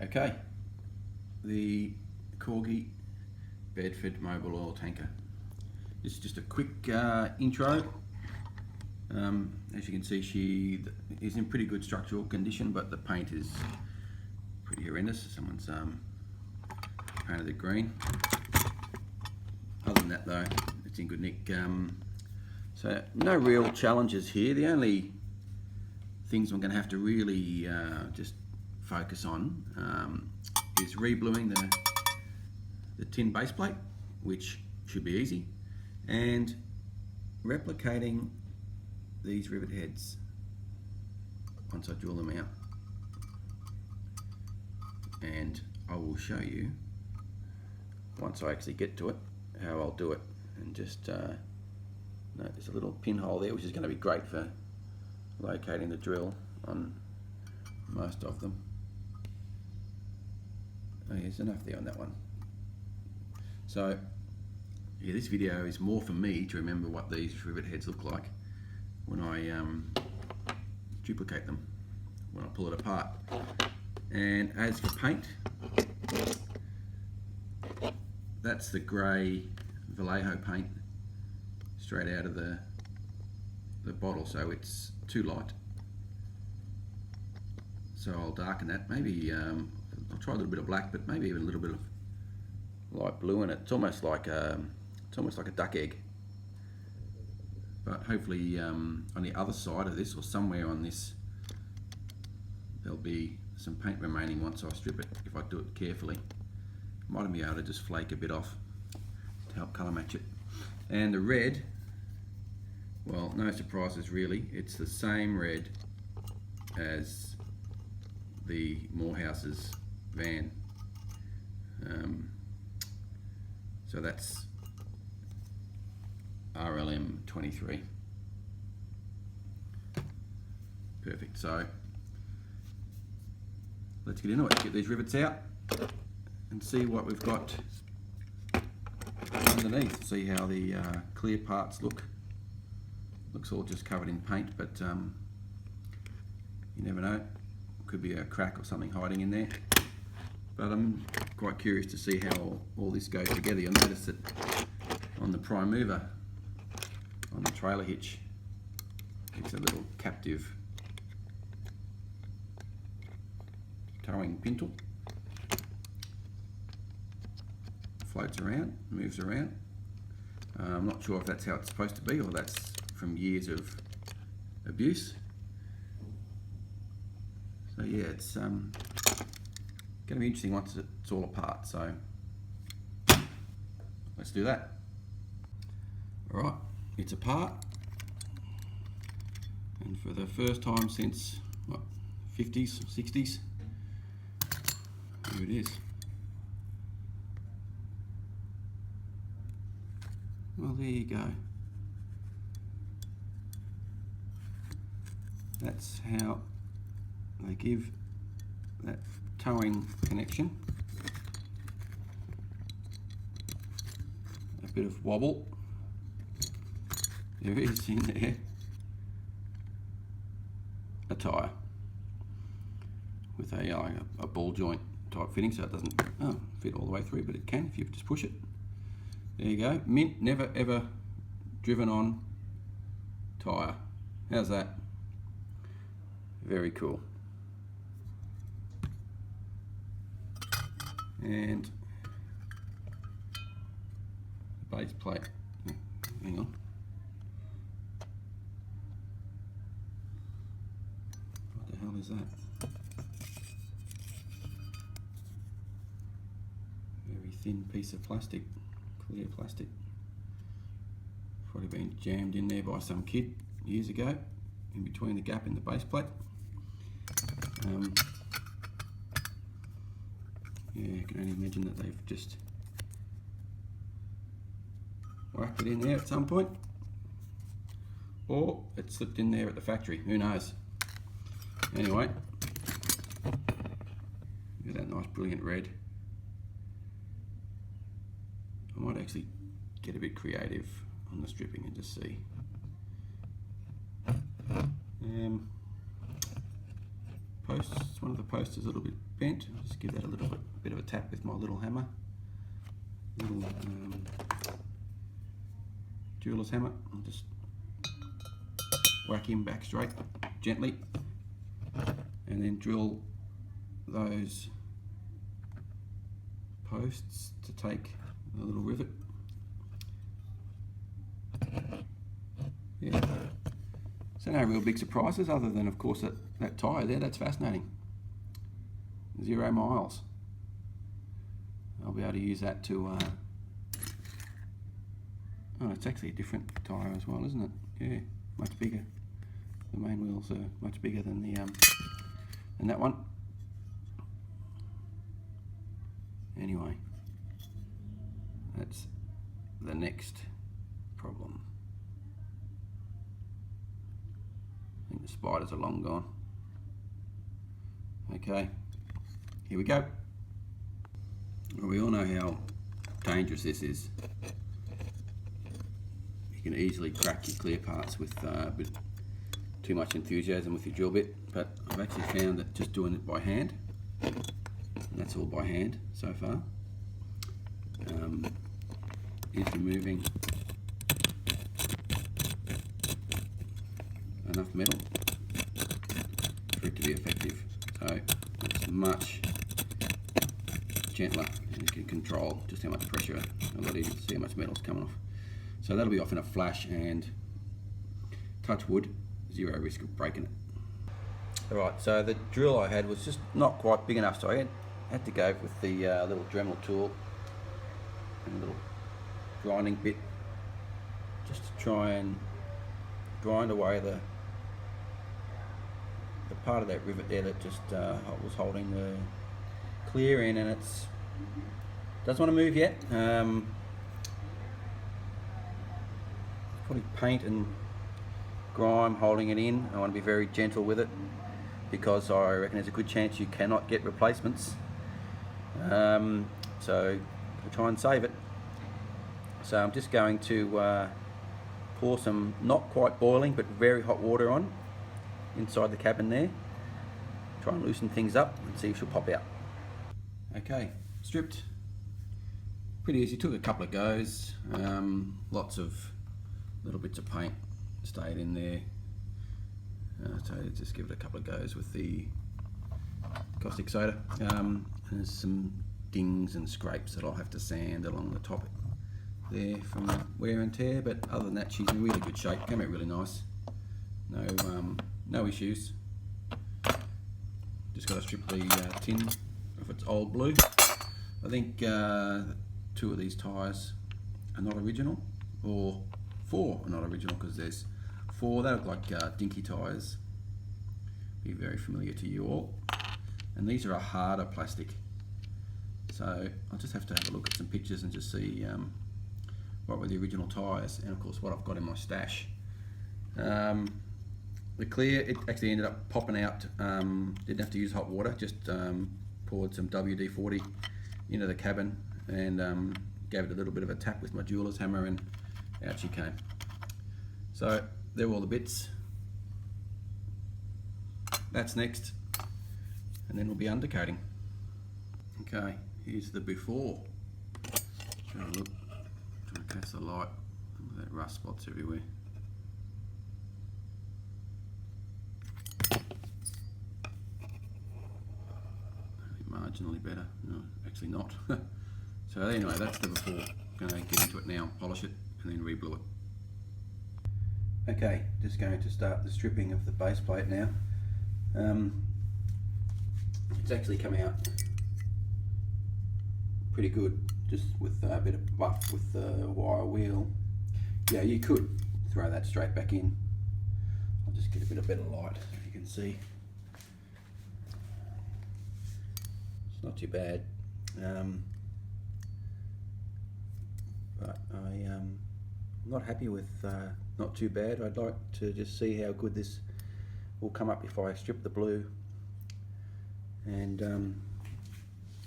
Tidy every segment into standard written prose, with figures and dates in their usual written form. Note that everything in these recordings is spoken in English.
Okay, the Corgi Bedford Mobile Oil Tanker. This is just a quick intro. As you can see, she is in pretty good structural condition, but the paint is pretty horrendous. Someone's painted it green. Other than that though, it's in good nick. So no real challenges here. The only things I'm going to have to really just focus on is rebluing the tin base plate, which should be easy, and replicating these rivet heads once I drill them out. And I will show you, once I actually get to it, how I'll do it. And just note there's a little pinhole there, which is going to be great for locating the drill on most of them. Oh, yeah, there's enough there on that one. So yeah, this video is more for me to remember what these rivet heads look like when I duplicate them, when I pull it apart. And as for paint, that's the grey Vallejo paint straight out of the bottle, so it's too light. So I'll darken that. Maybe I'll try a little bit of black, but maybe even a little bit of light blue in it. It's almost like a duck egg. But hopefully on the other side of this, or somewhere on this, there'll be some paint remaining once I strip it, if I do it carefully. Might be able to just flake a bit off to help colour match it. And the red, well, no surprises really. It's the same red as the Morehouse's van. So that's RLM 23. Perfect. So let's get into it. Get these rivets out and see what we've got underneath. See how the clear parts look. Looks all just covered in paint, but you never know. Could be a crack or something hiding in there. But I'm quite curious to see how all this goes together. You'll notice that on the prime mover, on the trailer hitch, it's a little captive towing pintle. Floats around, moves around. I'm not sure if that's how it's supposed to be, or that's from years of abuse. So yeah, it's going to be interesting once it's all apart, so let's do that. Alright, it's apart, and for the first time since, what, 50s, 60s, here it is. Well, there you go. That's how they give that towing connection a bit of wobble. There is in there a tyre with a ball joint type fitting, so it doesn't fit all the way through, but it can if you just push it. There you go. Mint, never ever driven on tyre. How's that? Very cool. And the base plate. Hang on. What the hell is that? Very thin piece of plastic, clear plastic. Probably been jammed in there by some kid years ago, in between the gap in the base plate. Yeah, I can only imagine that they've just whacked it in there at some point, or it slipped in there at the factory, who knows. Anyway, look at that nice brilliant red. I might actually get a bit creative on the stripping and just see. Posts, one of the posts is a little bit bent. I'll just give that a little bit of a tap with my little hammer, little jeweler's hammer. I'll just whack him back straight, gently, and then drill those posts to take a little rivet. Yeah, so no real big surprises other than, of course, that tyre there. That's fascinating. 0 miles. I'll be able to use that to oh, it's actually a different tyre as well, isn't it? Yeah, much bigger. The main wheels are much bigger than the than that one. Anyway, that's the next problem. I think the spiders are long gone. Okay, here we go. Well, we all know how dangerous this is. You can easily crack your clear parts with too much enthusiasm with your drill bit, but I've actually found that just doing it by hand, and that's all by hand so far, is removing enough metal for it to be effective. So it's much gentler, and you can control just how much pressure, a lot easier to see how much metal's coming off. So that'll be off in a flash, and touch wood, 0 risk of breaking it. Alright, so the drill I had was just not quite big enough, so I had to go with the little Dremel tool and a little grinding bit just to try and grind away the part of that rivet there that just was holding the clear in, and it's doesn't want to move yet. Probably paint and grime holding it in. I want to be very gentle with it because I reckon there's a good chance you cannot get replacements. So I'll try and save it. So I'm just going to pour some not quite boiling but very hot water on inside the cabin there. Try and loosen things up and see if she'll pop out. Okay, stripped. Pretty easy, took a couple of goes. Lots of little bits of paint stayed in there. So just give it a couple of goes with the caustic soda. There's some dings and scrapes that I'll have to sand along the top there from wear and tear, but other than that she's in really good shape. Came out really nice. No issues. Just got to strip the tin of its old blue. I think 2 of these tyres are not original, or 4 are not original, because there's 4 that look like dinky tyres. Be very familiar to you all. And these are a harder plastic. So I'll just have to have a look at some pictures and just see what were the original tyres, and of course what I've got in my stash. The clear, it actually ended up popping out. Didn't have to use hot water, just poured some WD-40 into the cabin and gave it a little bit of a tap with my jeweler's hammer, and out she came. So there were all the bits. That's next, and then we'll be undercoating. Okay, here's the before. Try to look, trying to catch the light. Look at that rust spots everywhere. Marginally better, no, actually not. So anyway, that's the before. I'm going to get into it now, polish it, and then re-blue it. Okay, just going to start the stripping of the base plate now. It's actually come out pretty good, just with a bit of buff with the wire wheel. Yeah, you could throw that straight back in. I'll just get a bit of better light so you can see. It's not too bad. But I'm not happy with not too bad. I'd like to just see how good this will come up if I strip the blue and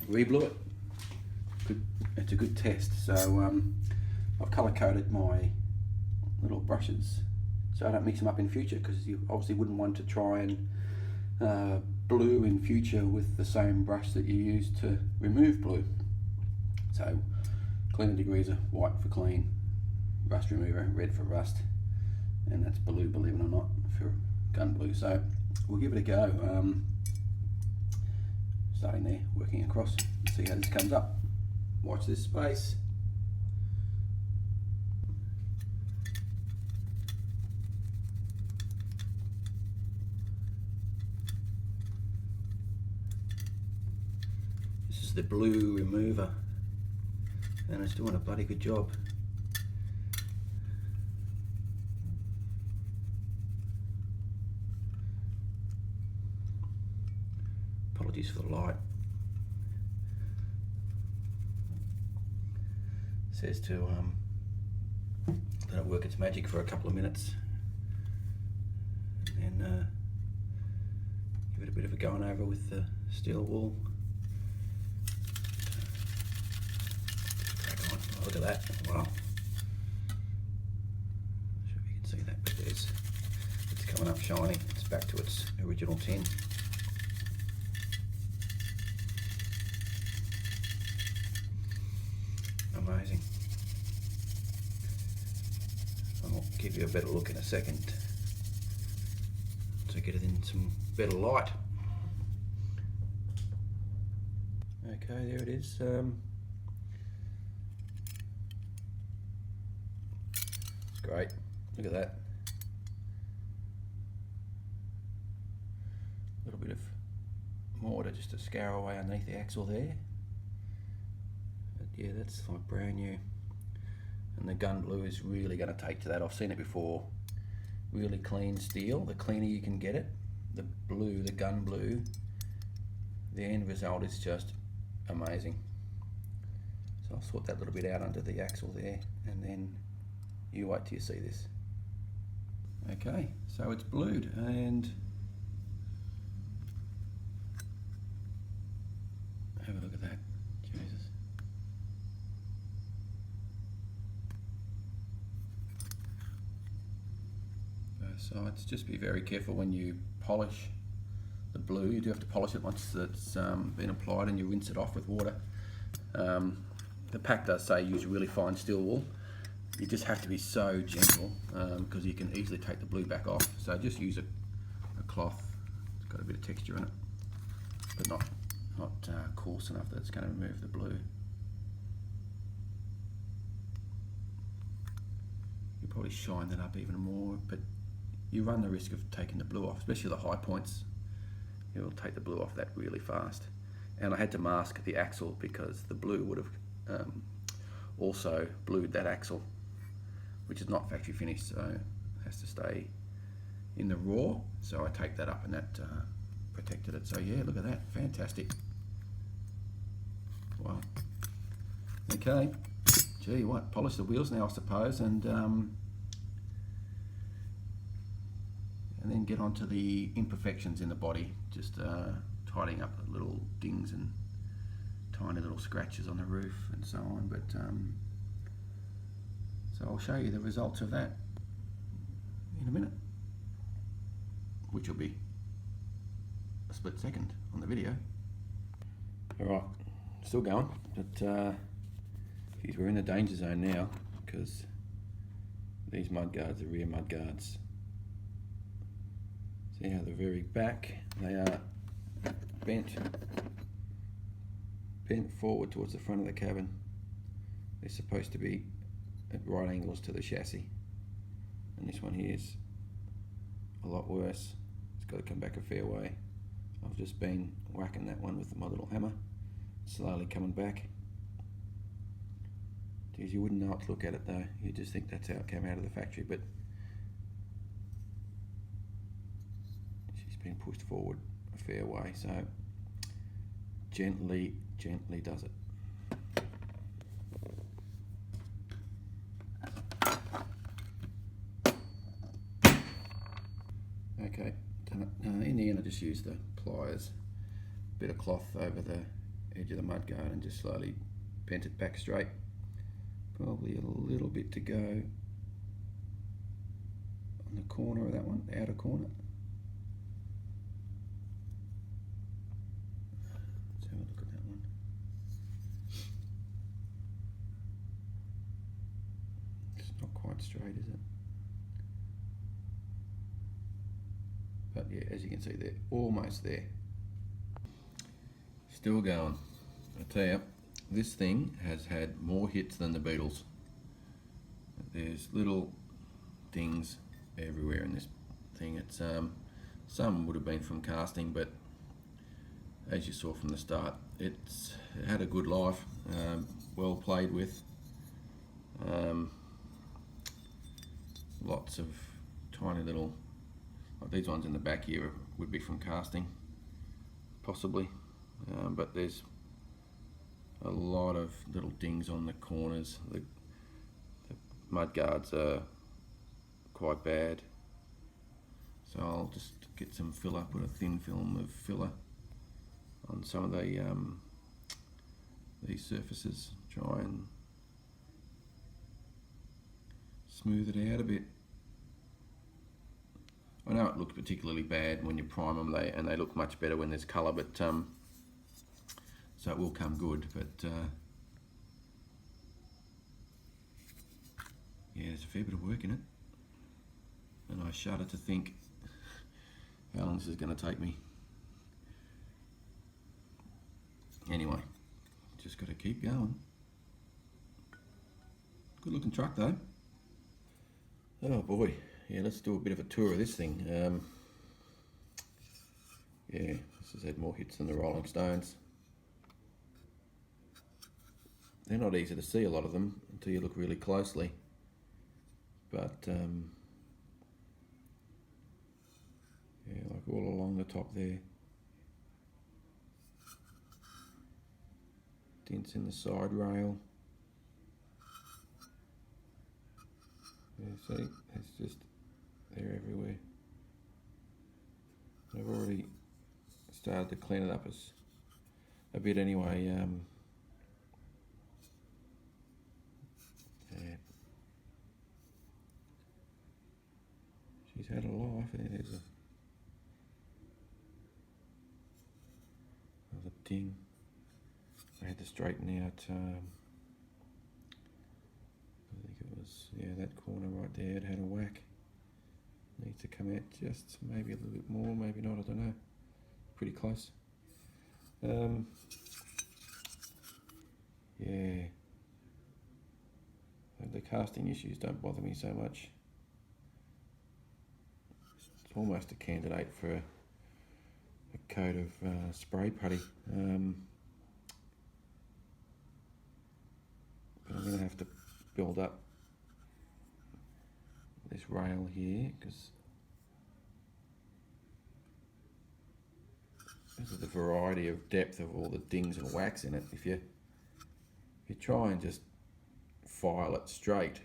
re-blue it. It's a good test. So I've colour coded my little brushes so I don't mix them up in future, because you obviously wouldn't want to try and blue in future with the same brush that you use to remove blue. So cleaner degreaser, white for clean, rust remover, red for rust, and that's blue, believe it or not, for gun blue. So we'll give it a go. Starting there, working across, see how this comes up. Watch this space. This is the blue remover, and it's doing a bloody good job. Apologies for the light. It says to let it work its magic for a couple of minutes, and then give it a bit of a going over with the steel wool. Crack on. Oh, look at that! Wow. Not sure if you can see that, but it's coming up shiny. It's back to its original tin. Amazing. I'll give you a better look in a second to get it in some better light. Okay, there it is. It's great. Look at that. A little bit of mortar just to scour away underneath the axle there. Yeah, that's like brand new, and the gun blue is really going to take to that. I've seen it before. Really clean steel, the cleaner you can get it, the blue, the gun blue, the end result is just amazing. So I'll sort that little bit out under the axle there, and then you wait till you see this. Okay, so it's blued, and have a look at that. Jesus. Sides. Just be very careful when you polish the blue. You do have to polish it once it's been applied, and you rinse it off with water. The pack does say use really fine steel wool. You just have to be so gentle because you can easily take the blue back off. So just use a cloth. It's got a bit of texture in it, but not coarse enough that it's going to remove the blue. You probably shine that up even more, but you run the risk of taking the blue off, especially the high points. It will take the blue off that really fast. And I had to mask the axle because the blue would have also blued that axle, which is not factory finished, so it has to stay in the raw. So I taped that up, and that protected it. So yeah, look at that, fantastic. Wow. Okay, gee, what? Polish the wheels now, I suppose, and then get onto the imperfections in the body, just tidying up the little dings and tiny little scratches on the roof and so on. But so I'll show you the results of that in a minute, which will be a split second on the video. All right, still going, but geez, we're in the danger zone now because these mud guards are rear mud guards. See how the very back, they are bent forward towards the front of the cabin. They're supposed to be at right angles to the chassis, and this one here is a lot worse. It's got to come back a fair way. I've just been whacking that one with my little hammer, slowly coming back. Geez, you wouldn't know it to look at it though. You just think that's how it came out of the factory, but been pushed forward a fair way, so gently does it. Okay, done it. In the end I just used the pliers, bit of cloth over the edge of the mudguard and just slowly bent it back straight. Probably a little bit to go on the corner of that one, the outer corner. quite straight, is it? But yeah, as you can see, they're almost there. Still going. I tell you, this thing has had more hits than the Beetles. There's little dings everywhere in this thing. It's some would have been from casting, but as you saw from the start, it had a good life, well played with. Lots of tiny little, like these ones in the back here would be from casting, possibly, but there's a lot of little dings on the corners. The mud guards are quite bad, so I'll just get some filler, put a thin film of filler on some of these surfaces, try and smooth it out a bit. I know it looks particularly bad when you prime them, and they look much better when there's colour, but so it will come good, but yeah, there's a fair bit of work in it, and I shudder to think how long this is going to take me. Anyway, just got to keep going. Good looking truck though. Oh boy, yeah, let's do a bit of a tour of this thing. Yeah, this has had more hits than the Rolling Stones. They're not easy to see, a lot of them, until you look really closely. But yeah, like all along the top there. Dents in the side rail. Yeah, see, it's just, they're everywhere. I've already started to clean it up a bit anyway. Yeah. She's had a life, and there's another ding. I had to straighten out, I think it was, yeah, that corner right there, it had a whack. Needs to come out just maybe a little bit more, maybe not, I don't know. Pretty close. Yeah. The casting issues don't bother me so much. It's almost a candidate for a coat of spray putty. But I'm going to have to build up this rail here, because of the variety of depth of all the dings and whacks in it. If you try and just file it straight,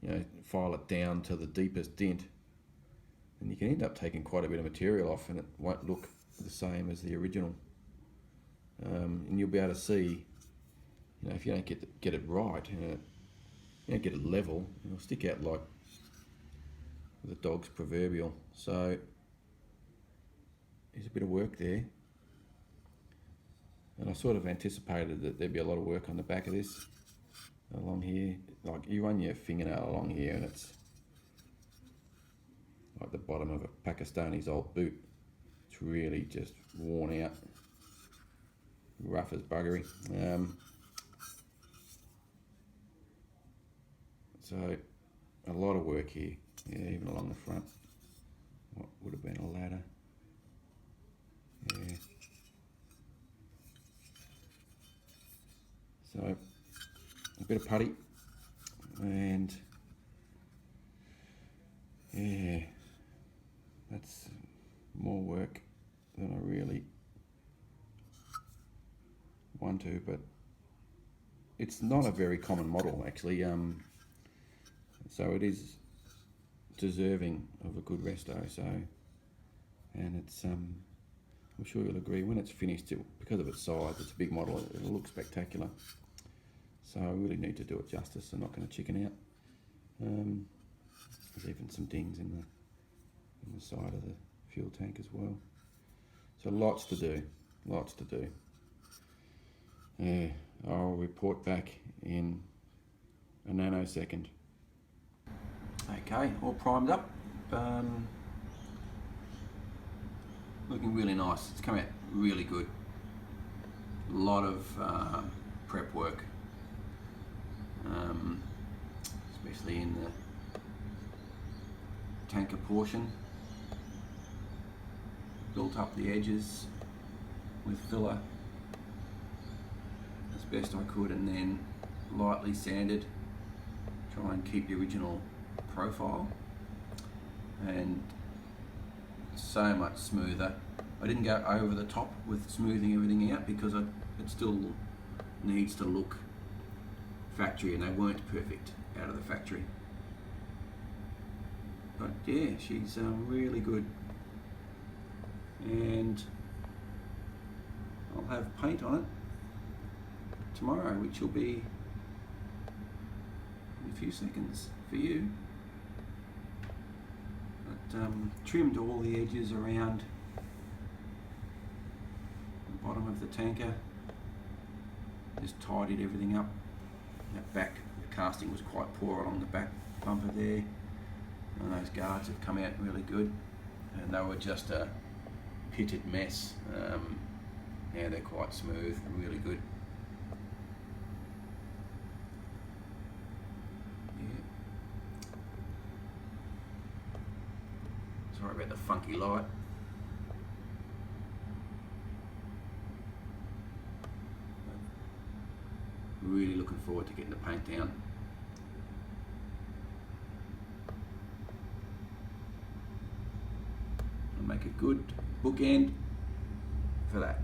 you know, file it down to the deepest dent, and you can end up taking quite a bit of material off, and it won't look the same as the original. And you'll be able to see, you know, if you don't get it right, you don't get it level, it'll stick out like the dog's proverbial. So there's a bit of work there, and I sort of anticipated that there'd be a lot of work on the back of this along here. Like, you run your fingernail along here and it's like the bottom of a Pakistani's old boot. It's really just worn out, rough as buggery. So a lot of work here, yeah, even along the front. What would have been a ladder. Yeah. So a bit of putty, and yeah, that's more work than I really want to, but it's not a very common model actually, so it is deserving of a good resto. So, and it's I'm sure you'll agree, when it's finished, because of its size, it's a big model, it'll look spectacular. So I really need to do it justice. I'm not going to chicken out. There's even some dings in the side of the fuel tank as well. So lots to do, lots to do. Yeah, I'll report back in a nanosecond. Okay, all primed up. Looking really nice. It's come out really good. A lot of prep work, especially in the tanker portion. Built up the edges with filler as best I could, and then lightly sanded, try and keep the original profile, and so much smoother. I didn't go over the top with smoothing everything out because it still needs to look factory, and they weren't perfect out of the factory. But yeah, she's really good, and I'll have paint on it tomorrow, which will be in a few seconds for you. But trimmed all the edges around the bottom of the tanker, just tidied everything up. That back, the casting was quite poor along the back bumper there, and those guards have come out really good, and they were just a pitted mess. Now they're quite smooth and really good. Yeah. Sorry about the funky light. Really looking forward to getting the paint down. I'll make a good bookend for that.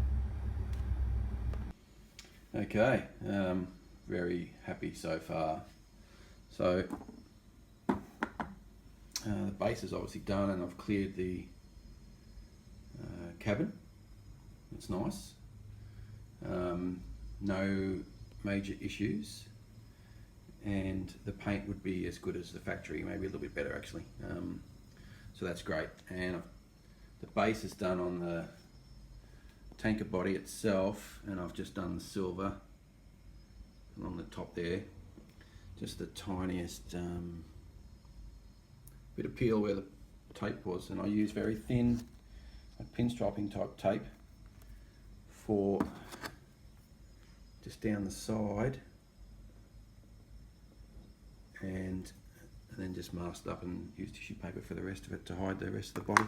Okay, very happy so far. So the base is obviously done, and I've cleared the cabin. It's nice. No major issues, and the paint would be as good as the factory, maybe a little bit better actually. So that's great. And the base is done on the tanker body itself, and I've just done the silver along the top there, just the tiniest bit of peel where the tape was, and I use very thin pinstriping type tape for just down the side, and then just masked up and used tissue paper for the rest of it to hide the rest of the body.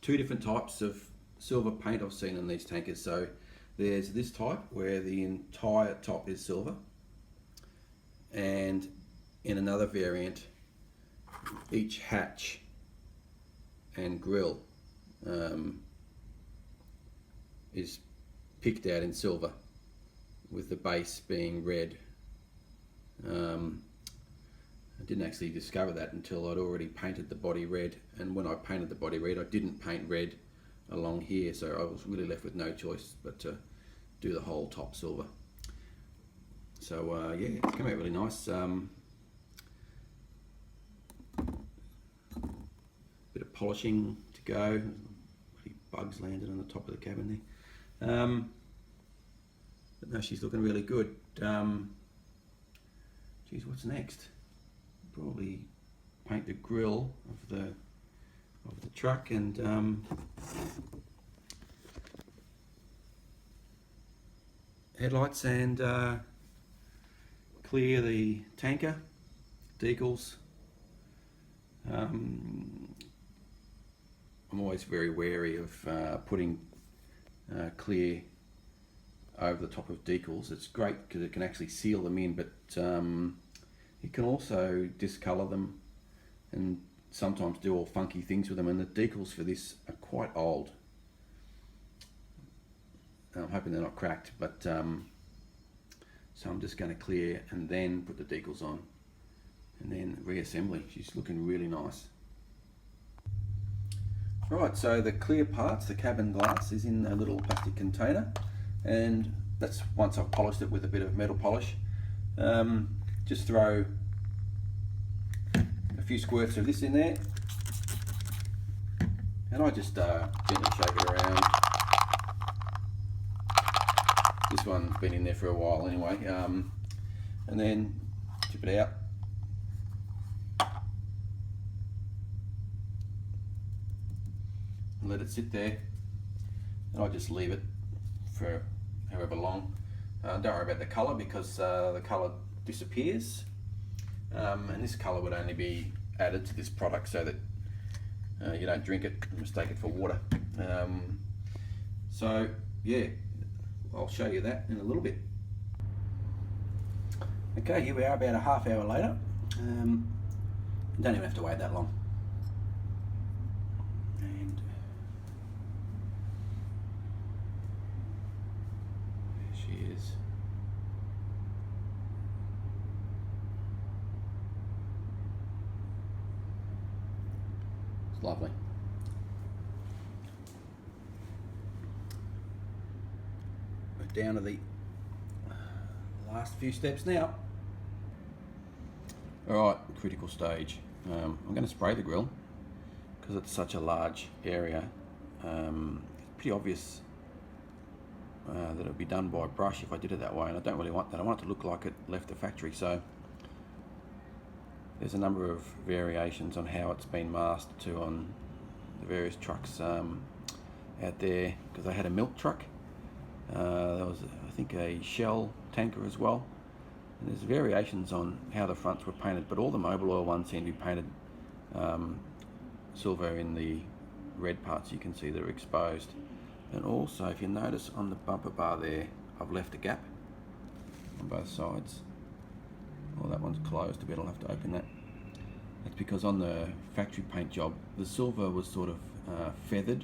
Two different types of silver paint I've seen on these tankers. So there's this type where the entire top is silver, and in another variant each hatch and grill is picked out in silver, with the base being red. I didn't actually discover that until I'd already painted the body red, and when I painted the body red I didn't paint red along here, so I was really left with no choice but to do the whole top silver. So yeah, it's come out really nice. Bit of polishing to go. Bugs landed on the top of the cabin there. But no, she's looking really good. Geez, what's next? Probably paint the grille of the truck, and headlights, and clear the tanker, decals. I'm always very wary of putting clear over the top of decals. It's great because it can actually seal them in, but it can also discolour them and sometimes do all funky things with them, and the decals for this are quite old. I'm hoping they're not cracked, but so I'm just going to clear and then put the decals on, and then reassembly. She's looking really nice. Right, so the clear parts, the cabin glass, is in a little plastic container, and that's once I've polished it with a bit of metal polish. Just throw a few squirts of this in there, and I just gently shake it around. This one's been in there for a while anyway, and then tip it out, let it sit there, and I just leave it for however long. Don't worry about the colour, because the colour disappears, and this colour would only be added to this product so that you don't drink it and mistake it for water. So yeah, I'll show you that in a little bit. Okay, here we are about a half hour later. Don't even have to wait that long. And there she is. It's lovely. We're down to the last few steps now. Alright, critical stage. I'm going to spray the grill because it's such a large area. It's pretty obvious that it'll be done by brush if I did it that way, and I don't really want that. I want it to look like it left the factory. So there's a number of variations on how it's been masked to on the various trucks out there, because they had a milk truck. There was, I think, a Shell tanker as well. And there's variations on how the fronts were painted, but all the Mobil Oil ones seem to be painted silver in the red parts you can see that are exposed. And also, if you notice on the bumper bar there, I've left a gap on both sides. Well, that one's closed a bit, I'll have to open that. That's because on the factory paint job, the silver was sort of feathered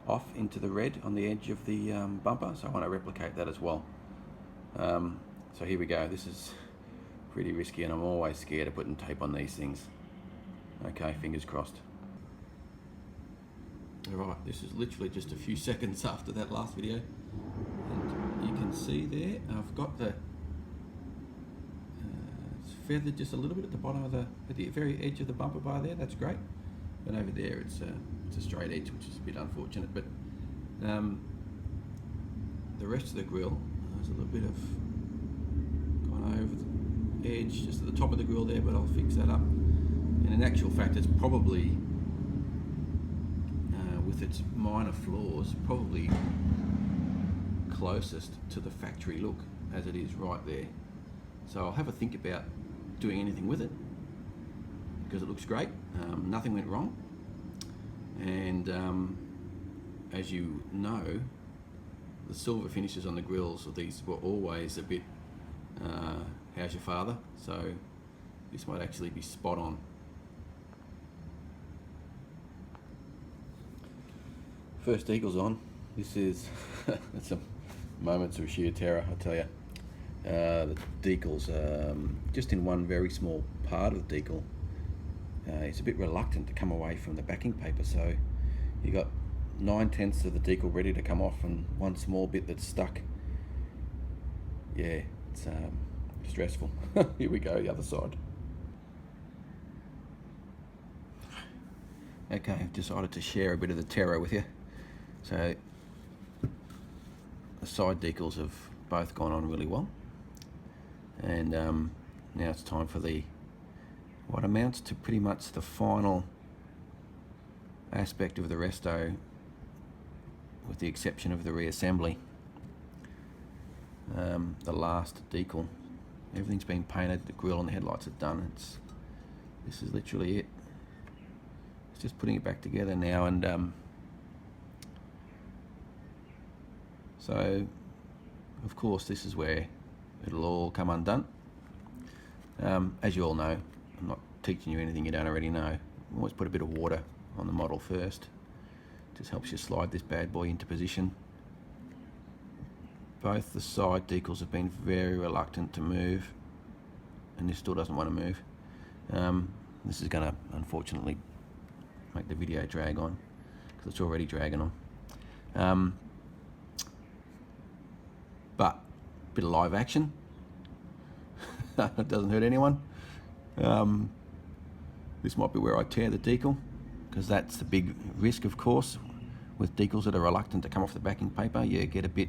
off into the red on the edge of the bumper, so I want to replicate that as well. So here we go. This is pretty risky, and I'm always scared of putting tape on these things. Okay, fingers crossed. Alright, this is literally just a few seconds after that last video, and you can see there I've got the it's feathered just a little bit at the bottom of at the very edge of the bumper bar there. That's great, but over there it's a straight edge, which is a bit unfortunate. But the rest of the grill, there's a little bit of over the edge just at the top of the grill there, but I'll fix that up. And in actual fact, it's probably with its minor flaws, probably closest to the factory look as it is right there. So I'll have a think about doing anything with it, because it looks great. Nothing went wrong, and as you know, the silver finishes on the grills of these were always a bit how's your father, so this might actually be spot on. First decals on. This is that's some moments of sheer terror, I tell you. The decals, just in one very small part of the decal, it's a bit reluctant to come away from the backing paper, so you got 9/10 of the decal ready to come off and one small bit that's stuck. Yeah, it's stressful. Here we go, the other side. Okay, I've decided to share a bit of the terror with you. So the side decals have both gone on really well, and now it's time for what amounts to pretty much the final aspect of the resto, with the exception of the reassembly. The last decal, everything's been painted, the grille and the headlights are done. This is literally it. It's just putting it back together now, and so of course this is where it'll all come undone. As you all know, I'm not teaching you anything you don't already know. Always put a bit of water on the model first. Just helps you slide this bad boy into position. Both the side decals have been very reluctant to move, and this still doesn't want to move. This is going to unfortunately make the video drag on, because it's already dragging on. But a bit of live action. It doesn't hurt anyone. This might be where I tear the decal, because that's the big risk, of course, with decals that are reluctant to come off the backing paper. You get a bit,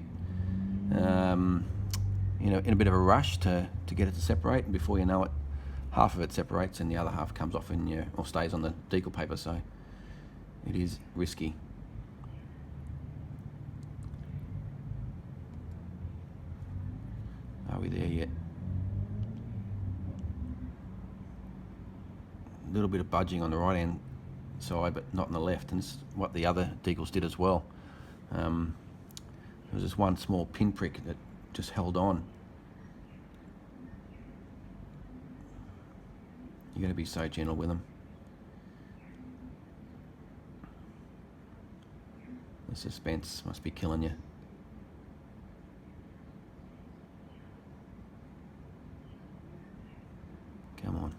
in a bit of a rush to get it to separate, and before you know it, half of it separates and the other half comes off or stays on the decal paper. So it is risky. we there yet? A little bit of budging on the right hand side, but not on the left, and this is what the other decals did as well. There was just one small pinprick that just held on. You're going to be so gentle with them. The suspense must be killing you. Come on.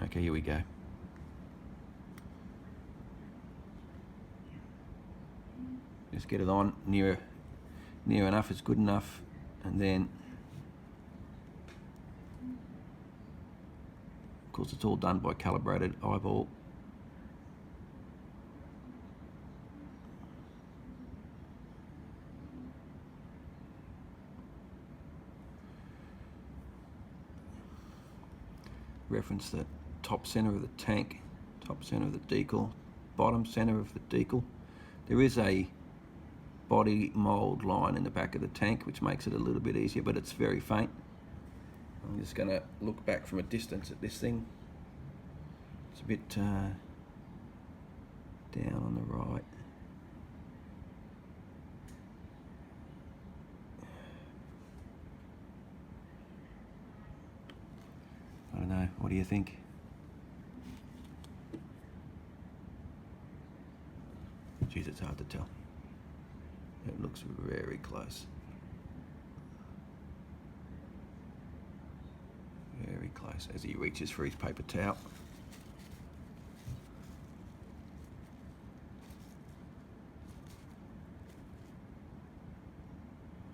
Okay, here we go. Just get it on near enough, it's good enough, and then of course it's all done by calibrated eyeball. Reference the top center of the tank, top center of the decal, bottom center of the decal. There is a body mold line in the back of the tank which makes it a little bit easier, but it's very faint. I'm just going to look back from a distance at this thing. It's a bit down on the right. I don't know, what do you think? Geez, it's hard to tell. It looks very close. Very close as he reaches for his paper towel.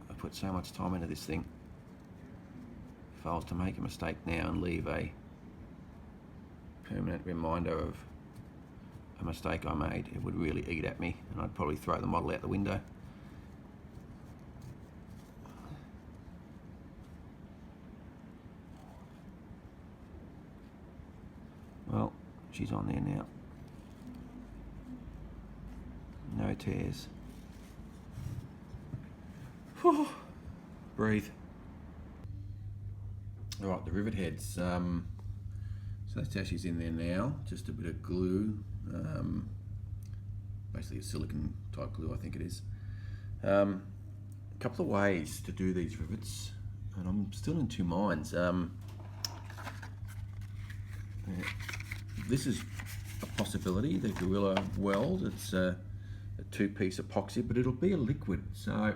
I put so much time into this thing. If I was to make a mistake now and leave a permanent reminder of a mistake I made, it would really eat at me, and I'd probably throw the model out the window. Well, she's on there now. No tears. Whew. Breathe. Alright, the rivet heads. So that's how she's in there now. Just a bit of glue. Basically a silicone type glue, I think it is. A couple of ways to do these rivets, and I'm still in two minds. This is a possibility, the Gorilla Weld. It's a two-piece epoxy, but it'll be a liquid, so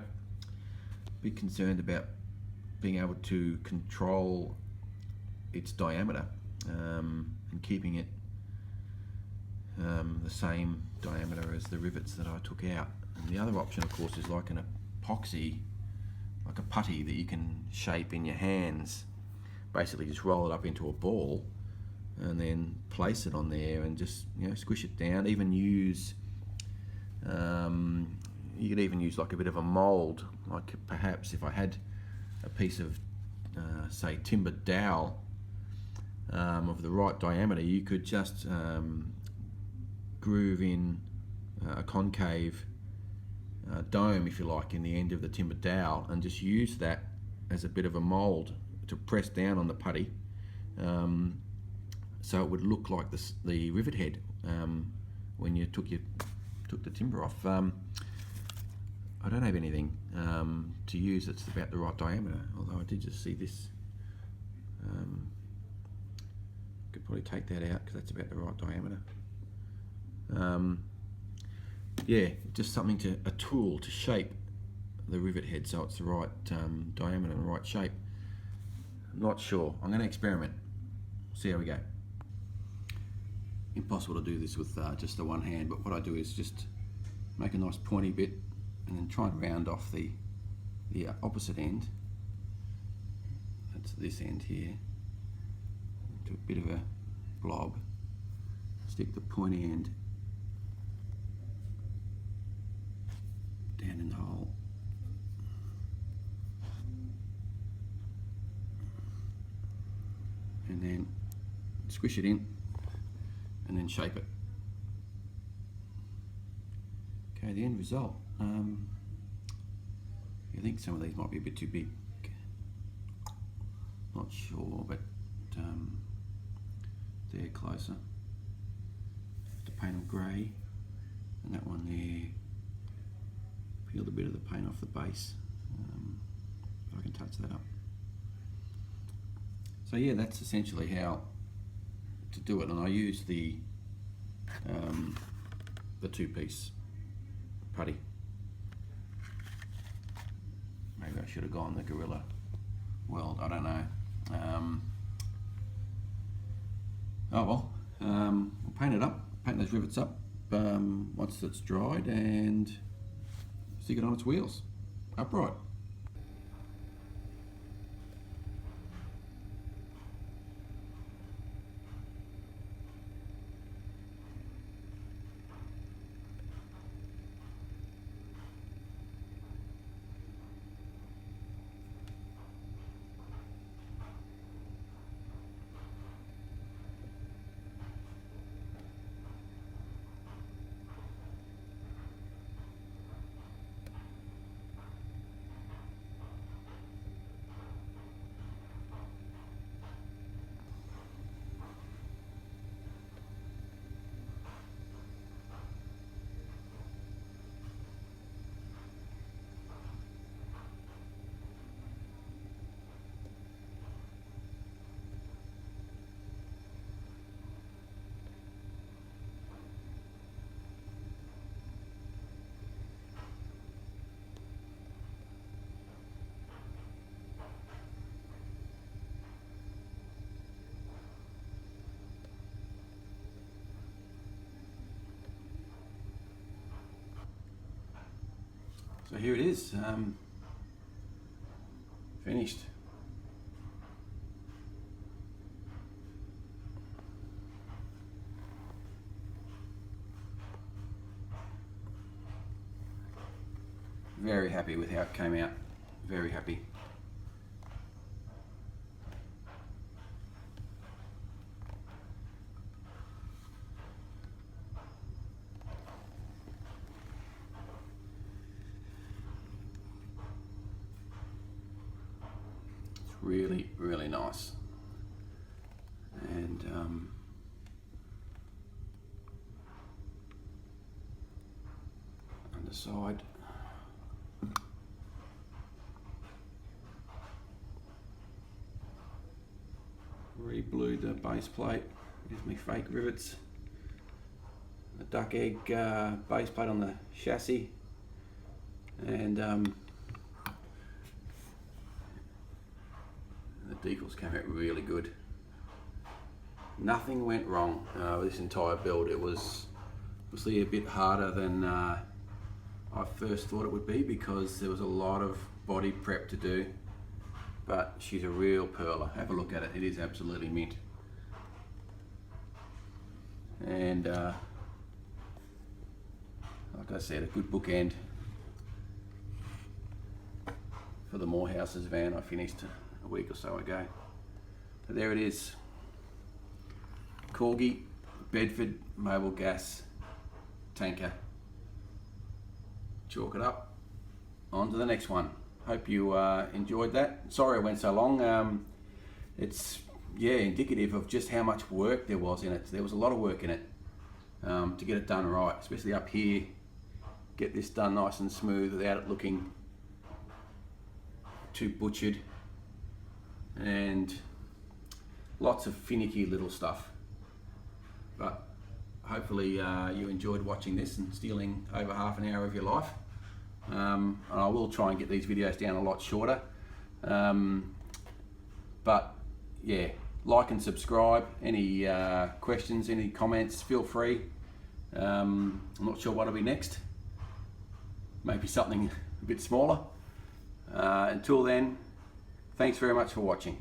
be concerned about being able to control its diameter and keeping it the same diameter as the rivets that I took out. And the other option, of course, is like an epoxy, like a putty that you can shape in your hands. Basically just roll it up into a ball and then place it on there and just, you know, squish it down. Even use you could even use like a bit of a mold, like perhaps if I had a piece of say timber dowel of the right diameter, you could just groove in a concave dome, if you like, in the end of the timber dowel, and just use that as a bit of a mold to press down on the putty, so it would look like the rivet head when you took the timber off. I don't have anything to use that's about the right diameter, although I did just see this. Could probably take that out because that's about the right diameter. Yeah, just something a tool to shape the rivet head so it's the right diameter and the right shape. I'm not sure. I'm going to experiment. See how we go. Impossible to do this with just the one hand, but what I do is just make a nice pointy bit and then try and round off the opposite end. That's this end here. Do a bit of a blob. Stick the pointy end down in the hole. And then squish it in and then shape it. Okay, the end result. I think some of these might be a bit too big. not sure, but they're closer. Have to paint them grey, and that one there, peeled a bit of the paint off the base. If I can touch that up. So yeah, that's essentially how to do it, and I use the two-piece putty. Maybe I should have gone the Gorilla World, I don't know. Oh well, we'll paint it up, paint those rivets up once it's dried, and stick it on its wheels, upright. So here it is, finished. Very happy with how it came out, very happy. Really, really nice. And underside, re-blued the base plate. Here's my fake rivets. The duck egg base plate on the chassis, and the decals came out really good. Nothing went wrong with this entire build. It was obviously a bit harder than I first thought it would be, because there was a lot of body prep to do, but she's a real pearler. Have a look at it, it is absolutely mint. And like I said, a good bookend for the Morehouse's van I finished a week or so ago. But there it is, Corgi Bedford Mobilgas tanker. Chalk it up, on to the next one. Hope you enjoyed that. Sorry I went so long. It's indicative of just how much work there was in it. There was a lot of work in it to get it done right, especially up here. Get this done nice and smooth without it looking too butchered, and lots of finicky little stuff. But hopefully you enjoyed watching this and stealing over half an hour of your life. And I will try and get these videos down a lot shorter. But yeah, like and subscribe. Any questions, any comments, feel free. I'm not sure what'll be next. Maybe something a bit smaller. Until then, thanks very much for watching.